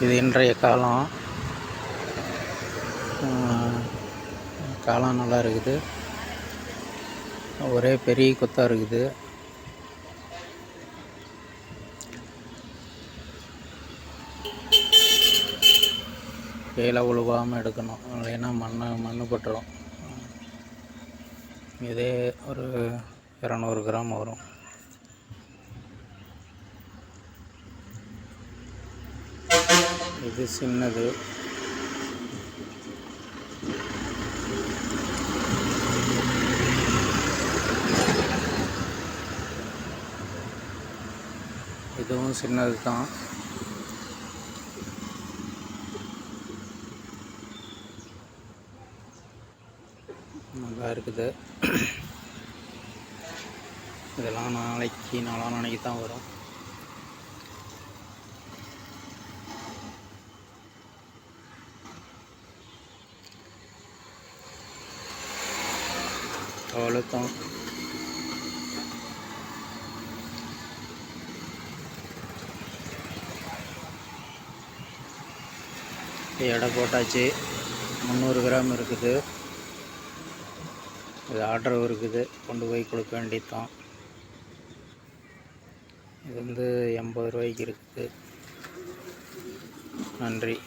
இது இன்றைய காலம். காலம் நல்லா இருக்குது. ஒரே பெரிய கொத்தாக இருக்குது. கீழே உழுவாமல் எடுக்கணும், இல்லைன்னா மண் பட்டுரும். இதே ஒரு 200 கிராம் வரும். இது சின்னது. இதுவும் சின்னது தான். நல்லா இருக்குது. இதெல்லாம் நாளான்னைக்கு தான் வரும். அவ்வளோதான். எடை போட்டாச்சு. 300 கிராம் இருக்குது. இது ஆர்டர் இருக்குது, கொண்டு போய் கொடுக்க வேண்டியதுதான். இது 80 ரூபாய்க்கு இருக்குது. நன்றி.